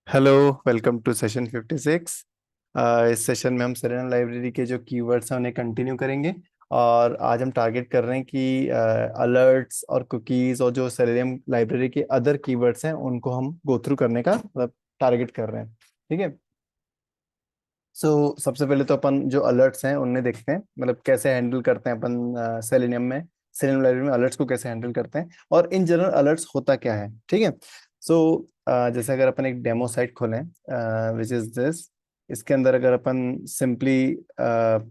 Hello. Welcome to session 56। इस session में हम सेरेना लाइब्रेरी के जो कीवर्ड्स हैं उन्हें कंटिन्यू करेंगे। और आज हम टारगेट कर रहे हैं कि अलर्ट्स और कुकीज और जो सेरेनियम लाइब्रेरी के अदर कीवर्ड्स हैं उनको हम गो थ्रू करने का मतलब टारगेट कर रहे हैं। ठीक है। सबसे पहले तो अपन जो अलर्ट्स हैं उन्हें देखते हैं, मतलब कैसे हैंडल करते हैं अपन सेलेनियम में, सेलेनियम लाइब्रेरी में अलर्ट्स को कैसे हैंडल करते हैं और इन जनरल अलर्ट्स होता क्या है। ठीक है। जैसे अगर अपन एक डेमो साइट खोलें विच इज दिस, इसके अंदर अगर अपन सिंपली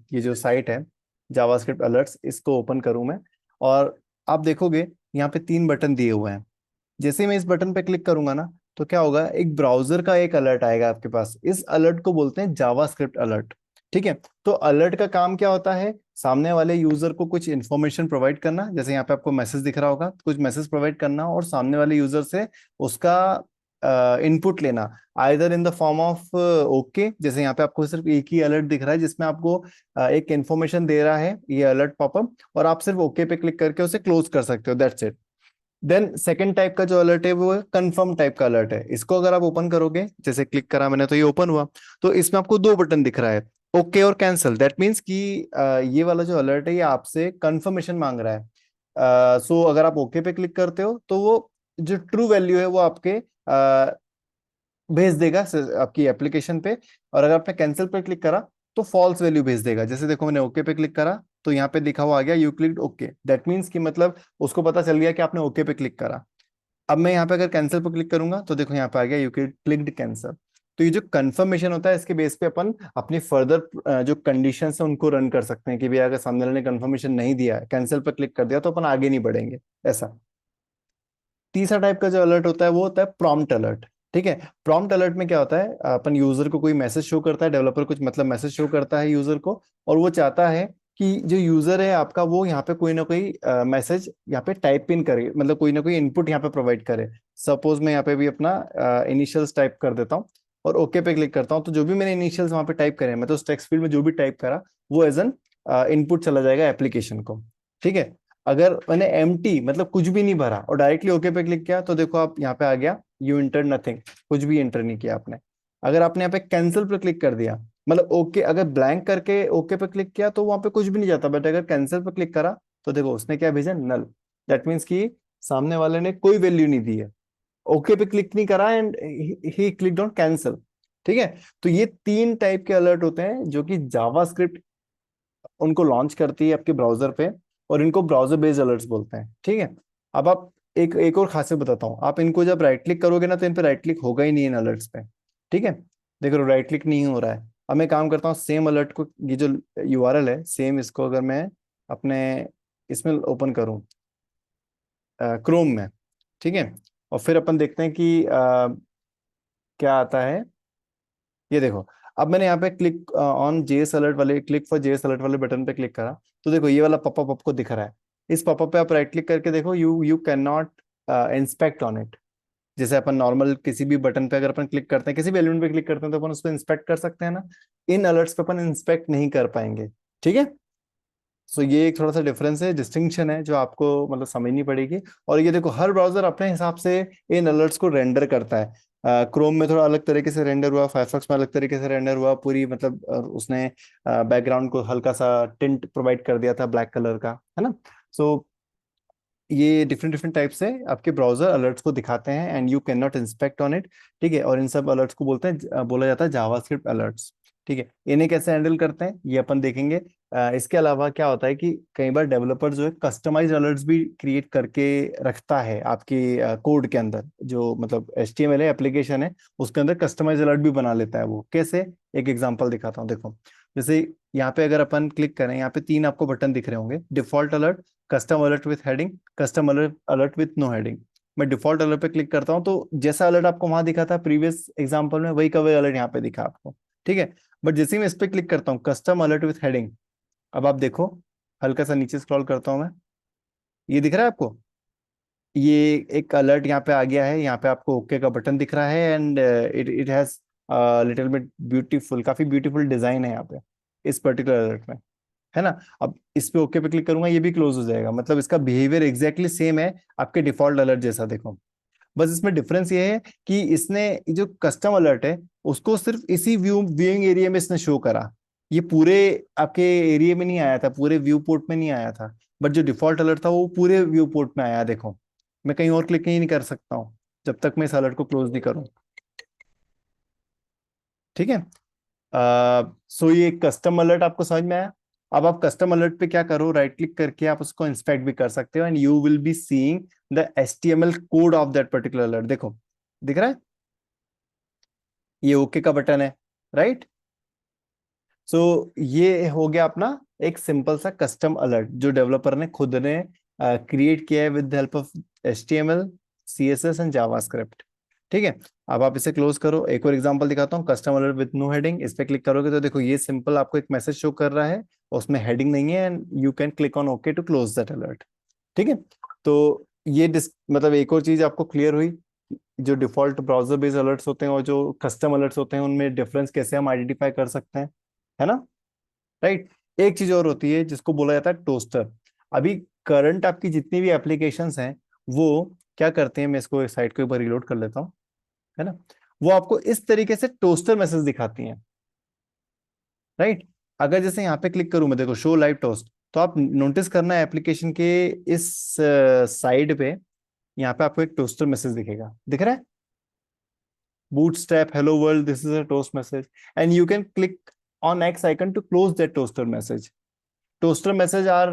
ये जो साइट है जावास्क्रिप्ट अलर्ट्स, इसको ओपन करूं मैं, और आप देखोगे यहाँ पे तीन बटन दिए हुए हैं। जैसे ही मैं इस बटन पे क्लिक करूंगा ना, तो क्या होगा, एक ब्राउजर का एक अलर्ट आएगा आपके पास। इस अलर्ट को बोलते हैं जावास्क्रिप्ट अलर्ट। ठीक है। तो अलर्ट का काम क्या होता है, सामने वाले यूजर को कुछ इंफॉर्मेशन प्रोवाइड करना, जैसे यहाँ पे आपको मैसेज दिख रहा होगा, कुछ मैसेज प्रोवाइड करना और सामने वाले यूजर से उसका इनपुट लेना, either in the form of okay, जैसे यहाँ पे आपको सिर्फ एक ही अलर्ट दिख रहा है जिसमें आपको एक इंफॉर्मेशन दे रहा है ये अलर्ट पॉपअप, और आप सिर्फ ओके पे क्लिक करके उसे क्लोज कर सकते हो, that's it. Then second type का जो अलर्ट है वो है कंफर्म टाइप का अलर्ट है। इसको अगर आप ओपन करोगे, जैसे क्लिक करा मैंने तो ये ओपन हुआ, तो इसमें आपको दो बटन दिख रहा है, ओके और कैंसिल। दैट मीन्स कि ये वाला जो अलर्ट है ये आपसे कंफर्मेशन मांग रहा है। अगर आप ओके पे क्लिक करते हो तो वो जो ट्रू वैल्यू है वो आपके भेज देगा आपकी एप्लीकेशन पे, और अगर आपने कैंसिल पे क्लिक करा तो फॉल्स वैल्यू भेज देगा। जैसे देखो मैंने ओके पे क्लिक करा तो यहाँ पे लिखा हुआ आ गया you clicked okay, that means कि मतलब उसको पता चल गया कि आपने ओके पे क्लिक करा। अब मैं यहाँ पे अगर कैंसिल पे क्लिक करूंगा तो देखो यहाँ पे आ गया यू क्लिक्ड कैंसिल। तो ये जो कंफर्मेशन होता है इसके बेस पे अपन अपनी फर्दर जो कंडीशन है उनको रन कर सकते हैं कि भैया अगर सामने वाले ने कंफर्मेशन नहीं दिया, कैंसिल पे क्लिक कर दिया, तो अपन आगे नहीं बढ़ेंगे, ऐसा। तीसरा टाइप का जो अलर्ट होता है वो होता है प्रॉम्प्ट अलर्ट। ठीक है। प्रॉम्प्ट अलर्ट में क्या होता है, अपन यूजर को कोई मैसेज शो करता है, डेवलपर कुछ मतलब मैसेज शो करता है यूजर को, और वो चाहता है कि जो यूजर है आपका वो यहाँ पे कोई ना कोई मैसेज यहाँ पे टाइप इन करे, मतलब कोई ना कोई इनपुट यहाँ पे प्रोवाइड करे। सपोज मैं यहाँ पे भी अपना इनिशियल्स टाइप कर देता हूँ और ओके पे क्लिक करता हूँ, तो जो भी मैंने इनिशियल्स वहाँ पे टाइप करे, मतलब उस टेक्स्ट फील्ड में जो भी टाइप करा वो एज एन इनपुट चला जाएगा एप्लीकेशन को। ठीक है। अगर मैंने मतलब कुछ भी नहीं भरा और डायरेक्टली ओके पे क्लिक किया, तो देखो आप यहाँ पे आ गया यू इंटर नथिंग, कुछ भी एंटर नहीं किया आपने। अगर आपने यहाँ पे कैंसिल पे क्लिक कर दिया, मतलब ओके, अगर ब्लैंक करके ओके पे क्लिक किया तो वहां पे कुछ भी नहीं जाता, बट अगर कैंसिल पे क्लिक करा तो देखो उसने क्या भेजा, नल। दैट मीन्स कि सामने वाले ने कोई वैल्यू नहीं दी है, ओके पे क्लिक नहीं करा and he clicked on cancel. ठीक है। तो ये तीन टाइप के अलर्ट होते हैं जो कि जावास्क्रिप्ट उनको लॉन्च करती है आपके ब्राउजर पे, और इनको ब्राउजर बेस्ड अलर्ट्स बोलते हैं। ठीक है। अब आप एक एक और खासियत बताता हूँ, आप इनको जब राइट क्लिक करोगे ना तो इन पे राइट क्लिक होगा ही नहीं इन अलर्ट्स पे। ठीक है। देखो राइट क्लिक नहीं हो रहा है। अब मैं काम करता हूँ, सेम अलर्ट को, ये जो यूआरएल है सेम, इसको अगर मैं अपने इसमें ओपन करूँ क्रोम में, ठीक है, और फिर अपन देखते हैं कि क्या आता है। ये देखो, अब मैंने यहाँ पे क्लिक ऑन जेएस अलर्ट वाले, क्लिक फॉर जेएस अलर्ट वाले बटन पे क्लिक करा, तो देखो ये वाला पॉपअप आपको दिख रहा है। इस पॉपअप पे आप राइट क्लिक करके देखो, you you can not inspect on it. जैसे अपन नॉर्मल किसी भी बटन पे अगर अपन क्लिक करते हैं, किसी भी एलिमेंट पे क्लिक करते हैं, तो अपन उसको इंस्पेक्ट कर सकते हैं ना। इन अलर्ट्स पे अपन इंस्पेक्ट नहीं कर पाएंगे। ठीक है। ये एक थोड़ा सा डिफरेंस है, डिस्टिंक्शन है जो आपको मतलब समझनी पड़ेगी। और ये देखो हर ब्राउजर अपने हिसाब से इन अलर्ट्स को रेंडर करता है। क्रोम में थोड़ा अलग तरीके से रेंडर हुआ, फायरफॉक्स में अलग तरीके से रेंडर हुआ, पूरी मतलब उसने बैकग्राउंड को हल्का सा टिंट प्रोवाइड कर दिया था ब्लैक कलर का, है ना। सो ये डिफरेंट डिफरेंट टाइप से आपके ब्राउजर अलर्ट्स को दिखाते हैं and you can not inspect on it. ठीक है। और इन सब अलर्ट्स को बोलते हैं बोला जाता है जावास्क्रिप्ट अलर्ट्स। ठीक है। इन्हें कैसे हैंडल करते हैं ये अपन देखेंगे। इसके अलावा क्या होता है कि कई बार डेवलपर जो है कस्टमाइज अलर्ट्स भी क्रिएट करके रखता है आपकी कोड के अंदर, जो मतलब HTML है एप्लीकेशन है उसके अंदर कस्टमाइज अलर्ट भी बना लेता है वो। कैसे, एक एग्जांपल दिखाता हूँ, देखो। जैसे यहाँ पे अगर अपन क्लिक करें, यहाँ पे तीन आपको बटन दिख रहे होंगे, default alert, custom alert with heading, custom alert alert with no heading. मैं डिफॉल्ट अलर्ट पे क्लिक करता हूँ तो जैसा अलर्ट आपको वहां दिखा था प्रीवियस एग्जांपल में, वही का वही अलर्ट यहाँ पे दिखा आपको। ठीक है। बट जैसे ही मैं इस पे क्लिक करता हूँ कस्टम अलर्ट विथ हेडिंग, अब आप देखो, हल्का सा नीचे स्क्रॉल करता हूँ मैं, ये दिख रहा है आपको, ये एक अलर्ट यहाँ पे आ गया है, यहाँ पे आपको ओके का बटन दिख रहा है and it it has little bit beautiful, काफी ब्यूटीफुल डिजाइन है यहाँ पे इस पर्टिकुलर अलर्ट में, है ना। अब इस पे ओके पे क्लिक करूंगा, ये भी क्लोज हो जाएगा, मतलब इसका बिहेवियर एग्जैक्टली सेम है आपके डिफॉल्ट अलर्ट जैसा, देखो। बस इसमें डिफरेंस ये है कि इसने जो कस्टम अलर्ट है उसको सिर्फ इसी व्यूइंग एरिया में इसने शो करा, ये पूरे आपके एरिया में नहीं आया था, पूरे व्यू पोर्ट में नहीं आया था। बट जो डिफॉल्ट अलर्ट था वो पूरे व्यू पोर्ट में आया। देखो मैं कहीं और क्लिक ही नहीं कर सकता हूँ जब तक मैं इस अलर्ट को क्लोज नहीं करूँ। ठीक है। सो ये कस्टम अलर्ट आपको समझ में आया। अब आप कस्टम अलर्ट पे क्या करो, राइट क्लिक करके आप उसको इंस्पेक्ट भी कर सकते हो and you will be seeing the HTML code of that particular alert. देखो दिख रहा है, ये ओके का बटन है, राइट। सो ये हो गया अपना एक सिंपल सा कस्टम अलर्ट जो डेवलपर ने खुद ने क्रिएट किया है with the help of HTML, CSS and JavaScript. ठीक है। अब आप इसे क्लोज करो। एक और एग्जांपल दिखाता हूँ, custom alert with no heading. इस पे क्लिक करोगे तो देखो ये सिंपल आपको एक मैसेज शो कर रहा है, उसमें हेडिंग नहीं है and you can click on okay to close that alert. ठीक है। तो ये मतलब एक और चीज आपको क्लियर हुई, जो डिफॉल्ट ब्राउजर बेस्ड अलर्ट्स होते हैं और जो कस्टम अलर्ट्स होते हैं उनमें डिफरेंस कैसे हम आइडेंटिफाई कर सकते हैं, है ना। राइट। एक चीज और होती है जिसको बोला जाता है टोस्टर। अभी करंट आपकी जितनी भी एप्लीकेशंस हैं वो क्या करते हैं, मैं इसको साइट को एक बार रिलोड कर लेता हूँ, है ना। वो आपको इस तरीके से टोस्टर मैसेज दिखाती हैं, राइट। अगर जैसे यहाँ पे क्लिक करूं मैं, देखो शो लाइव टोस्ट, तो आप नोटिस करना एप्लीकेशन के इस साइड पे, यहाँ पे आपको एक टोस्टर मैसेज दिखेगा, दिख रहा है, bootstrap hello world, this is a toast message, and you can click on X icon to close that toaster message. Toaster message are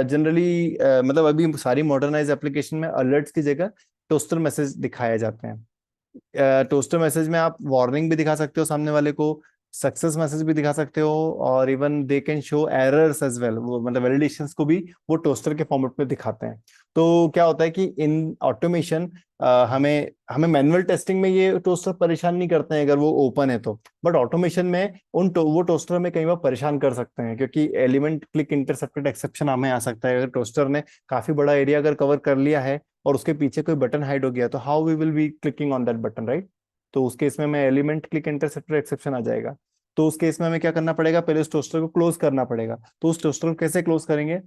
generally मतलब अभी सारी मॉडर्नाइज एप्लीकेशन में अलर्ट्स की जगह टोस्टर मैसेज दिखाए जाते हैं। टोस्टर मैसेज में आप वार्निंग भी दिखा सकते हो सामने वाले को, सक्सेस मैसेज भी दिखा सकते हो, और even they can show errors as well, वो मतलब वैलिडेशंस को भी वो टोस्टर के फॉर्मेट में दिखाते हैं। तो क्या होता है कि इन ऑटोमेशन हमें हमें मैनुअल टेस्टिंग में ये टोस्टर परेशान नहीं करते हैं अगर वो ओपन है तो, बट ऑटोमेशन में वो टोस्टर हमें कई बार परेशान कर सकते हैं, क्योंकि एलिमेंट क्लिक इंटरसेप्टेड एक्सेप्शन हमें आ सकता है अगर टोस्टर ने काफी बड़ा एरिया अगर कवर कर लिया है और उसके पीछे कोई बटन हाइड हो गया, तो how we will be clicking on that button, right. तो उस केस में हमें एलिमेंट क्लिक इंटरसेप्टर एक्सेप्शन आ जाएगा। तो उस केस में हमें क्या करना पड़ेगा, पहले उस टोस्टर को क्लोज करना पड़ेगा। तो उस टोस्टर को कैसे क्लोज करेंगे,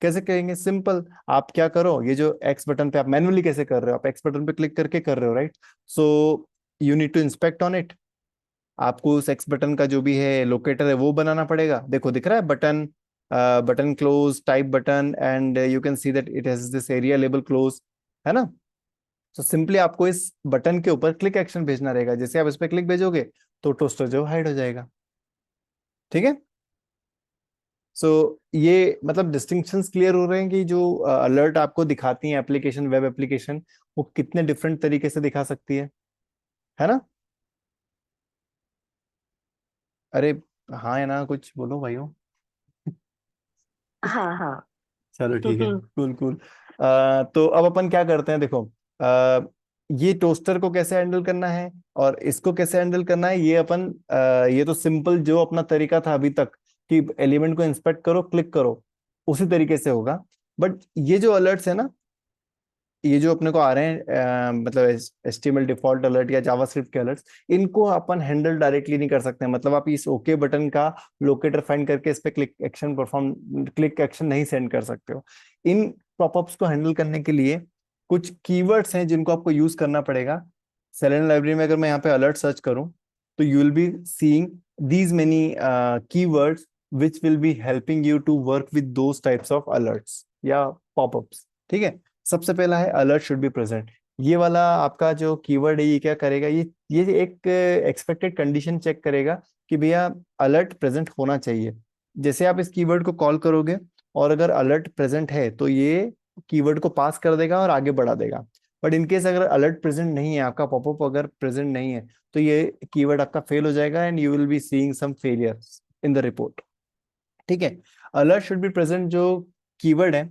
कैसे करेंगे, सिंपल। आप क्या करो, ये जो एक्स बटन पे आप मैनुअली कैसे कर रहे हो, आप एक्स बटन पे क्लिक करके कर रहे हो, right. So you need to inspect on it. आपको उस एक्स बटन का जो भी है लोकेटर है वो बनाना पड़ेगा। देखो दिख रहा है button, button close type button, and you can see that it has this area label close, है ना। तो सिंपली आपको इस बटन के ऊपर क्लिक एक्शन भेजना रहेगा, जैसे आप इस पर क्लिक भेजोगे तो टोस्टर जो हाइड हो जाएगा। ठीक है। सो ये मतलब डिस्टिंक्शंस क्लियर हो रहे हैं कि जो अलर्ट आपको दिखाती है एप्लीकेशन, वेब एप्लीकेशन, वो कितने डिफरेंट तरीके से दिखा सकती है ना। अरे हाँ है ना, कुछ बोलो भाइयों। हाँ हाँ। चलो ठीक है, कूल कूल। तो अब अपन क्या करते हैं, देखो ये टोस्टर को कैसे हैंडल करना है और इसको कैसे हैंडल करना है, ये अपन ये तो सिंपल जो अपना तरीका था अभी तक कि एलिमेंट को इंस्पेक्ट करो क्लिक करो, उसी तरीके से होगा। बट ये जो अलर्ट्स है ना, ये जो अपने को आ रहे हैं मतलब HTML डिफॉल्ट अलर्ट या जावास्क्रिप्ट के अलर्ट्स, इनको अपन हैंडल डायरेक्टली नहीं कर सकते। मतलब आप इस ओके बटन का लोकेटर फाइंड करके इस पे क्लिक एक्शन नहीं सेंड कर सकते हो। इन पॉपअप्स को हैंडल करने के लिए कुछ कीवर्ड्स हैं जिनको आपको यूज करना पड़ेगा। सेलेनियम लाइब्रेरी में अगर मैं यहाँ पे अलर्ट सर्च करूँ तो you will be seeing these many keywords which will be helping you to work with those types of alerts या पॉपअप्स। ठीक है। सबसे पहला है अलर्ट शुड बी प्रेजेंट। ये वाला आपका जो कीवर्ड है ये क्या करेगा, ये एक एक्सपेक्टेड कंडीशन चेक करेगा कि भैया अलर्ट प्रेजेंट होना चाहिए। जैसे आप इस कीवर्ड को कॉल करोगे और अगर अलर्ट प्रेजेंट है तो ये कीवर्ड को पास कर देगा और आगे बढ़ा देगा। बट इनकेस अगर अलर्ट प्रेजेंट नहीं है, आपका पॉपअप अगर प्रेजेंट नहीं है, तो ये कीवर्ड आपका फेल हो जाएगा and you will be seeing some failure in the report. ठीक है। अलर्ट शुड बी प्रेजेंट जो कीवर्ड है,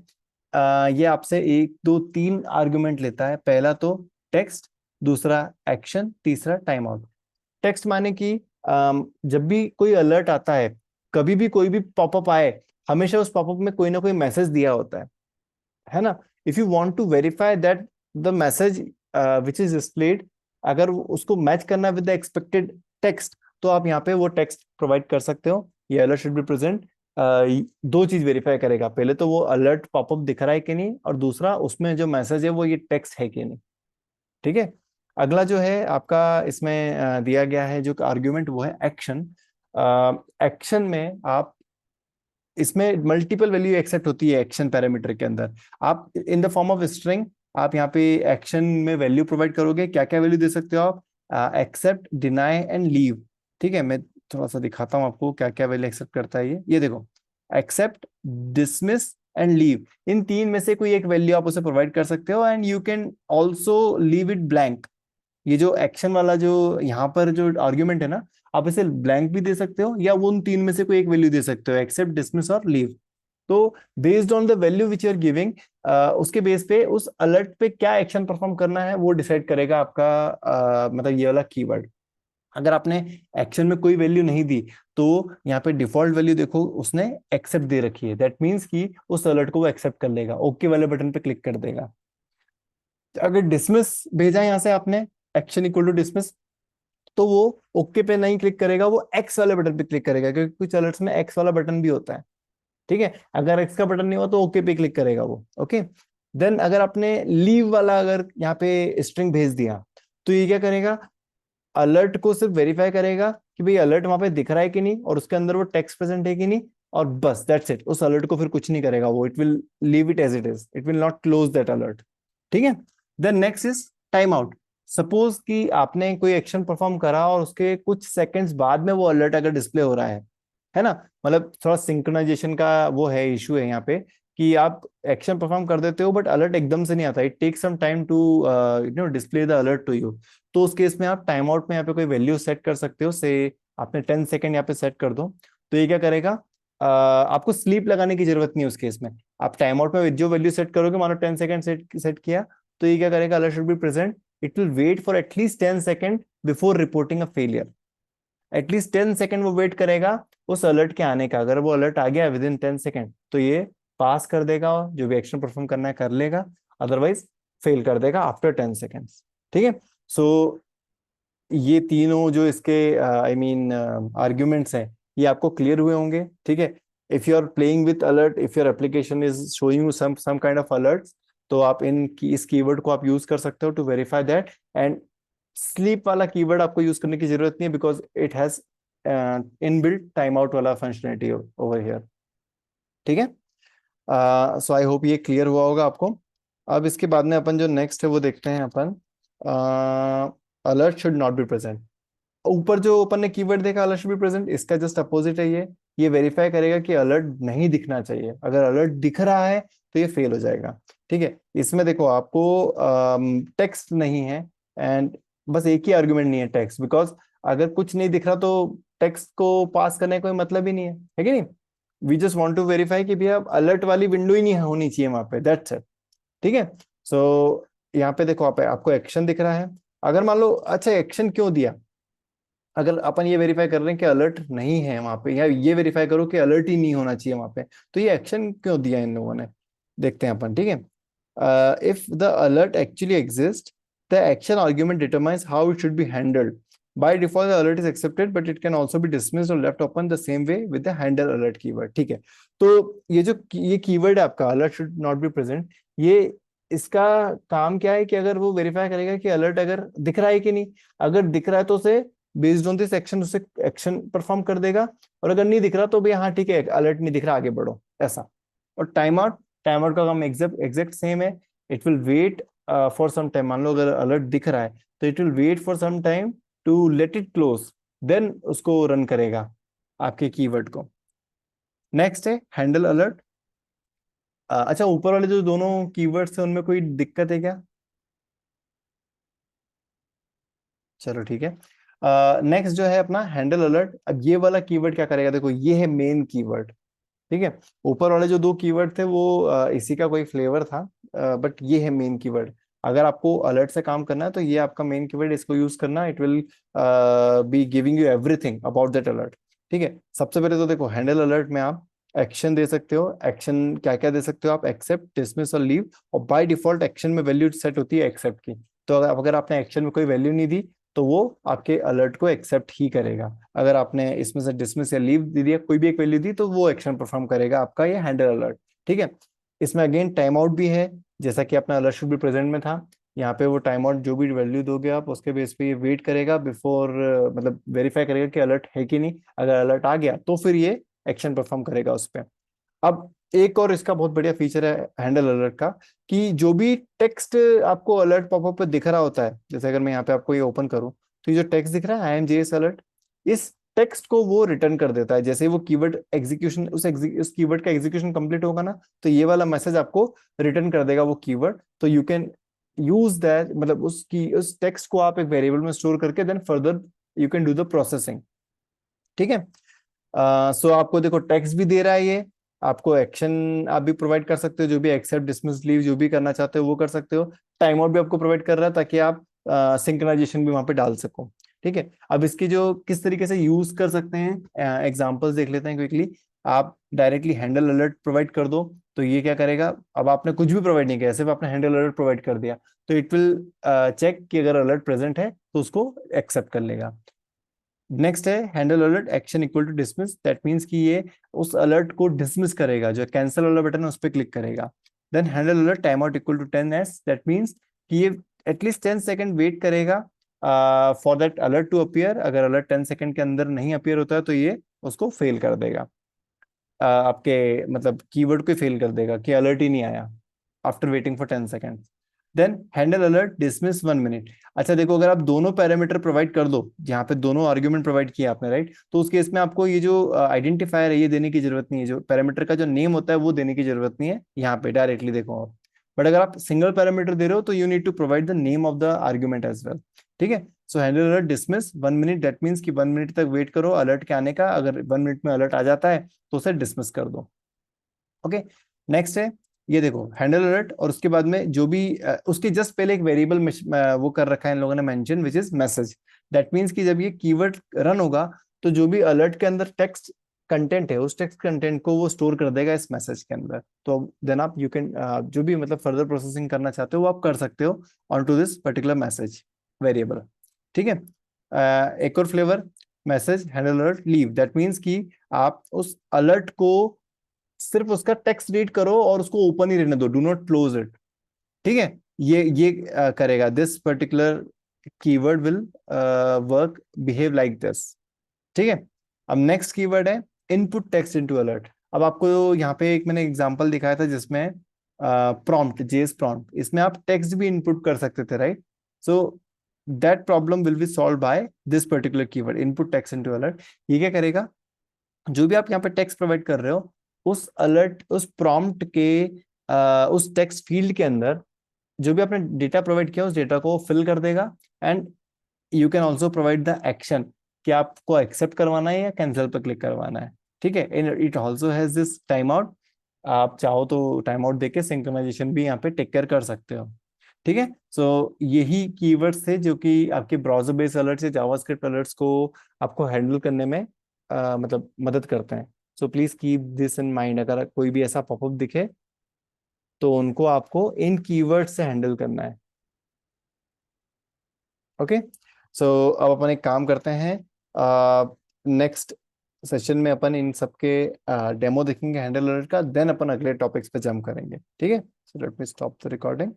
ये आपसे एक दो तीन आर्गुमेंट लेता है। पहला तो टेक्स्ट, दूसरा एक्शन, तीसरा टाइम आउट। टेक्स्ट माने कि जब भी कोई अलर्ट आता है, कभी भी कोई भी पॉपअप आए, हमेशा उस पॉपअप में कोई ना कोई मैसेज दिया होता है ना। If you want to verify that the message which is displayed, अगर उसको मैच करना विद द एक्सपेक्टेड टेक्स्ट, तो आप यहाँ पे वो टेक्स्ट प्रोवाइड कर सकते हो। ये अलर्ट शुड बी प्रेजेंट दो चीज वेरीफाई करेगा, पहले तो वो अलर्ट पॉपअप दिख रहा है कि नहीं, और दूसरा उसमें जो मैसेज है वो ये टेक्स्ट है कि नहीं। ठीक है। अगला जो है आपका इसमें दिया गया है जो आर्ग्यूमेंट, वो है एक्शन। एक्शन में आप, इसमें मल्टीपल वैल्यू एक्सेप्ट होती है एक्शन पैरामीटर के अंदर। आप in the form of string, आप यहाँ पे एक्शन में वैल्यू प्रोवाइड करोगे। क्या क्या वैल्यू दे सकते हो आप? Accept, deny and leave. ठीक है, मैं थोड़ा सा दिखाता हूँ आपको क्या क्या वैल्यू एक्सेप्ट करता है ये देखो, एक्सेप्ट, डिसमिस एंड लीव। इन तीन में से कोई एक वैल्यू आप उसे प्रोवाइड कर सकते हो, and you can also leave it blank. ये जो एक्शन वाला जो यहाँ पर जो आर्ग्यूमेंट है ना, आप इसे ब्लैंक भी दे सकते हो, या वो उन तीन में से कोई एक वैल्यू दे सकते हो, एक्सेप्ट, डिसमिस और लीव। तो based on the value which you are giving, उसके बेस पे उस अलर्ट पे क्या एक्शन परफॉर्म करना है वो डिसाइड करेगा आपका मतलब ये वाला कीवर्ड। अगर आपने एक्शन में कोई वैल्यू नहीं दी, तो यहाँ पे डिफॉल्ट वैल्यू देखो उसने एक्सेप्ट दे रखी है, दैट मीन्स कि उस अलर्ट को वो एक्सेप्ट कर लेगा, ओके वाले बटन पे क्लिक कर देगा। अगर डिसमिस भेजा यहाँ से आपने, एक्शन इक्वल टू डिसमिस, तो वो ओके पे नहीं क्लिक करेगा, वो एक्स वाले बटन पे क्लिक करेगा, क्योंकि कुछ अलर्ट्स में एक्स वाला बटन भी होता है। ठीक है, अगर एक्स का बटन नहीं हुआ तो ओके पे क्लिक करेगा वो। ओके, देन अगर आपने लीव वाला अगर यहाँ पे स्ट्रिंग भेज दिया, तो ये क्या करेगा? अलर्ट को सिर्फ वेरीफाई करेगा कि भाई अलर्ट वहां पे दिख रहा है कि नहीं, और उसके अंदर वो टेक्स्ट प्रेजेंट है कि नहीं, और बस दैट्स इट। उस अलर्ट को फिर कुछ नहीं करेगा वो, it will leave it as it is, it will not close that alert. ठीक है, then next is time out. Suppose कि आपने कोई एक्शन परफॉर्म करा और उसके कुछ सेकंड्स बाद में वो अलर्ट अगर डिस्प्ले हो रहा है ना, मतलब थोड़ा सिंक्रोनाइजेशन का वो है, इशू है यहाँ पे, कि आप एक्शन परफॉर्म कर देते हो बट अलर्ट एकदम से नहीं आता, it take some time to display the alert to you. तो उस केस में आप टाइम आउट में यहाँ पे कोई वैल्यू सेट कर सकते हो, से आपने 10 सेकंड यहाँ पे सेट कर दो। तो ये क्या करेगा? आपको स्लीप लगाने की जरूरत नहीं है उस केस में। आप टाइम आउट में जो वैल्यू सेट करोगे, मानो 10 सेकंड सेट सेट किया, तो ये क्या करेगा? Alert should be present, it will wait for at least 10 second before reporting a failure. At least 10 second वो वेट करेगा उस अलर्ट के आने का। अगर वो अलर्ट आ गया विद इन 10 सेकंड, तो ये पास कर देगा, जो भी एक्शन परफॉर्म करना है कर लेगा, अदरवाइज फेल कर देगा आफ्टर 10 सेकेंड्स। ठीक है, सो ये तीनों जो इसके आई मीन आर्ग्यूमेंट्स हैं, ये आपको क्लियर हुए होंगे। ठीक है, if you are playing with alert, if your application is showing you some kind of alerts, तो आप इस कीवर्ड को आप यूज कर सकते हो to verify that. And sleep वाला कीवर्ड आपको यूज करने की जरूरत नहीं है, because it has inbuilt time out वाला फंक्शनलिटी ओवर हियर। ठीक है, सो आई होप ये क्लियर हुआ होगा आपको। अब इसके बाद में अपन जो नेक्स्ट है वो देखते हैं अपन, alert should not be present. ऊपर जो अपन ने कीवर्ड देखा अलर्ट शुड बी प्रेजेंट, इसका जस्ट अपोजिट है ये वेरीफाई करेगा कि अलर्ट नहीं दिखना चाहिए। अगर अलर्ट दिख रहा है तो ये फेल हो जाएगा। ठीक है, इसमें देखो आपको टेक्स्ट नहीं है, एंड बस एक ही आर्गुमेंट नहीं है, टेक्स्ट, बिकॉज अगर कुछ नहीं दिख रहा तो टेक्स्ट को पास करने का कोई मतलब ही नहीं है कि नहीं? We just want to verify कि भैया अलर्ट वाली विंडो ही नहीं होनी चाहिए वहां पे, दैट्स इट। ठीक है, सो यहाँ पे देखो आपको एक्शन दिख रहा है। अगर मान लो, अच्छा एक्शन क्यों दिया? अगर अपन ये वेरीफाई कर रहे हैं कि अलर्ट नहीं है वहां पे, या ये वेरीफाई करो कि अलर्ट ही नहीं होना चाहिए वहां पे, तो ये एक्शन क्यों दिया इन लोगों ने, देखते हैं अपन। ठीक है, if the alert actually exist, the action argument determines how it should be handled. By default the alert is accepted, but it can also be dismissed और left open the same way with the handle alert keyword. ठीक है, तो ये keyword है आपका, alert should not be present, ये इसका काम क्या है कि अगर वो वेरीफाई करेगा कि अलर्ट अगर दिख रहा है कि नहीं। अगर दिख रहा है तो उसे बेस्ड ऑन दिस एक्शन उसे एक्शन परफॉर्म कर देगा, और अगर नहीं दिख रहा तो भी हाँ ठीक है, अलर्ट नहीं दिख रहा, आगे बढ़ो, ऐसा। और टाइम आउट का काम एग्जैक्ट एग्जैक्ट सेम है। It will wait for some time, मान लो अगर अलर्ट दिख रहा है तो it will wait for some time to let it close, then उसको रन करेगा आपके कीवर्ड को। नेक्स्ट है हैंडल अलर्ट। अच्छा, ऊपर वाले जो दोनों कीवर्ड्स है उनमें कोई दिक्कत है क्या? चलो ठीक है। नेक्स्ट जो है अपना हैंडल अलर्ट। अब ये वाला कीवर्ड क्या करेगा, देखो ये है मेन कीवर्ड। ठीक है, ऊपर वाले जो दो कीवर्ड थे वो इसी का कोई फ्लेवर था, बट ये है मेन कीवर्ड। अगर आपको अलर्ट से काम करना है तो ये आपका मेन कीवर्ड, इसको यूज करना, it will be giving you everything about that alert. ठीक है, सबसे पहले तो देखो हैंडल अलर्ट में आप एक्शन दे सकते हो। एक्शन क्या क्या दे सकते हो आप? एक्सेप्ट, डिसमिस और लीव। और बाय डिफॉल्ट एक्शन में वैल्यू सेट होती है एक्सेप्ट की। तो अगर आपने एक्शन में कोई वैल्यू नहीं दी, तो वो आपके अलर्ट को एक्सेप्ट ही करेगा। अगर आपने इसमें से डिसमिस या लीव दे दिया, कोई भी एक वैल्यू दी, तो वो एक्शन परफॉर्म करेगा आपका ये हैंडल अलर्ट। ठीक है, इसमें अगेन टाइम आउट भी है, जैसा कि अपना अलर्ट शुड बी प्रेजेंट में था। यहाँ पे वो टाइम आउट जो भी वैल्यू दोगे आप उसके बेस पे ये वेट करेगा बिफोर, मतलब वेरीफाई करेगा कि अलर्ट है कि नहीं। अगर अलर्ट आ गया तो फिर ये एक्शन परफॉर्म करेगा उस पर। अब एक और इसका बहुत बढ़िया फीचर है हैंडल अलर्ट का, कि जो भी टेक्स्ट आपको अलर्ट पॉपअप पे दिख रहा होता है, जैसे अगर मैं यहाँ पे आपको ये ओपन करूँ तो ये जो टेक्स्ट दिख रहा है IMJS अलर्ट, इस टेक्स्ट को वो रिटर्न कर देता है। जैसे ही वो कीवर्ड एग्जीक्यूशन, उस कीवर्ड का एग्जीक्यूशन कंप्लीट होगा ना, तो ये वाला मैसेज आपको रिटर्न कर देगा वो कीवर्ड। तो यू कैन यूज दैट, मतलब उस टेक्स्ट को आप एक वेरिएबल में स्टोर करके then further you can do the processing. ठीक है। सो आपको देखो टेक्स्ट भी दे रहा है ये, आपको एक्शन आप भी प्रोवाइड कर सकते हो, जो भी एक्सेप्ट डिसमिस लीव जो भी करना चाहते हो वो कर सकते हो। टाइम आउट भी आपको प्रोवाइड कर रहा है ताकि आप सिंक्रोनाइजेशन भी वहां पे डाल सको। ठीक है। अब इसकी जो किस तरीके से यूज कर सकते हैं एग्जांपल्स देख लेते हैं क्विकली। आप डायरेक्टली हैंडल अलर्ट प्रोवाइड कर दो तो ये क्या करेगा, अब आपने कुछ भी प्रोवाइड नहीं किया, सिर्फ आपने हैंडल अलर्ट प्रोवाइड कर दिया, तो इट विल चेक कि अगर अलर्ट प्रेजेंट है तो उसको एक्सेप्ट कर लेगा। नेक्स्ट है handle alert action equal to dismiss, that means कि ये उस अलर्ट को डिसमिस करेगा, जो कैंसिल वाला बटन है उस पर क्लिक करेगा। Then handle alert time out equal to 10s, that means कि ये एटलीस्ट 10 सेकंड वेट करेगा for that alert to appear. अगर अलर्ट 10 सेकंड के अंदर नहीं अपीयर होता है तो ये उसको फेल कर देगा, आपके मतलब कीवर्ड को फेल कर देगा कि अलर्ट ही नहीं आया after waiting for 10 second. Then handle alert dismiss 1 minute. अच्छा देखो, अगर आप दोनों पैरामीटर प्रोवाइड कर दो, यहाँ पे दोनों आर्ग्यूमेंट प्रोवाइड किया आपने, राइट, तो उस केस में आपको ये जो आइडेंटिफायर है ये देने की जरूरत नहीं है, जो पैरामीटर का जो नेम होता है वो देने की जरूरत नहीं है यहाँ पे डायरेक्टली, देखो आप। बट अगर आप सिंगल पैरामीटर दे रहे हो तो you need to provide the name of the argument as well. ठीक है। So handle alert dismiss 1 minute, that means कि 1 मिनट तक वेट करो अलर्ट के आने का, अगर 1 मिनट में अलर्ट आ जाता है तो उसे डिसमिस कर दो। ओके। नेक्स्ट है, ये देखो हैंडल अलर्ट, और उसके बाद में जो भी उसके जस्ट पहले एक वेरिएबल वो कर रखा है इन लोगों ने mention, which is message. That means कि जब ये कीवर्ड रन होगा तो जो भी अलर्ट के अंदर टेक्स्ट कंटेंट है उस टेक्स्ट कंटेंट को वो स्टोर कर देगा इस मैसेज के अंदर। तो देन आप यू कैन जो भी मतलब फर्दर प्रोसेसिंग करना चाहते हो वो आप कर सकते हो on to this particular message variable. ठीक है। एक और flavour, message handle alert leave, that means कि आप उस अलर्ट को सिर्फ उसका टेक्स्ट रीड करो और उसको ओपन ही रहने दो, डू नॉट क्लोज इट। ठीक है। ये करेगा, this particular keyword will work behave like this. ठीक है। अब नेक्स्ट कीवर्ड है इनपुट टेक्स्ट इनटू अलर्ट। अब आपको यहाँ पे एक मैंने एग्जांपल दिखाया था जिसमें प्रॉम्प्ट, जेएस प्रॉम्प्ट, इसमें आप टेक्स्ट भी इनपुट कर सकते थे, right. So that problem will be solve by this particular keyword input text into alert. ये क्या करेगा, जो भी आप यहाँ पे टेक्स्ट प्रोवाइड कर रहे हो उस अलर्ट, उस प्रॉम्प्ट के उस टेक्स्ट फील्ड के अंदर जो भी आपने डेटा प्रोवाइड किया उस डेटा को फिल कर देगा। And you can also provide the action कि आपको एक्सेप्ट करवाना है या कैंसिल पर क्लिक करवाना है। ठीक है। It also has this time out, आप चाहो तो टाइम आउट देके सिंक्रोनाइजेशन भी यहाँ पे टेक केयर कर सकते हो। ठीक है। सो यही कीवर्ड्स थे जो कि आपके ब्राउजर बेस्ड अलर्ट्स या जावास्क्रिप्ट अलर्ट्स को आपको हैंडल करने में मतलब मदद करते हैं। So please keep this in mind, अगर कोई भी ऐसा पॉपअप दिखे तो उनको आपको इन कीवर्ड से हैंडल करना है। ओके। सो अब अपन एक काम करते हैं, नेक्स्ट सेशन में अपन इन सबके डेमो देखेंगे हैंडल अलर्ट का, देन अपन अगले टॉपिक्स पे जंप करेंगे। ठीक है। So let me stop the recording.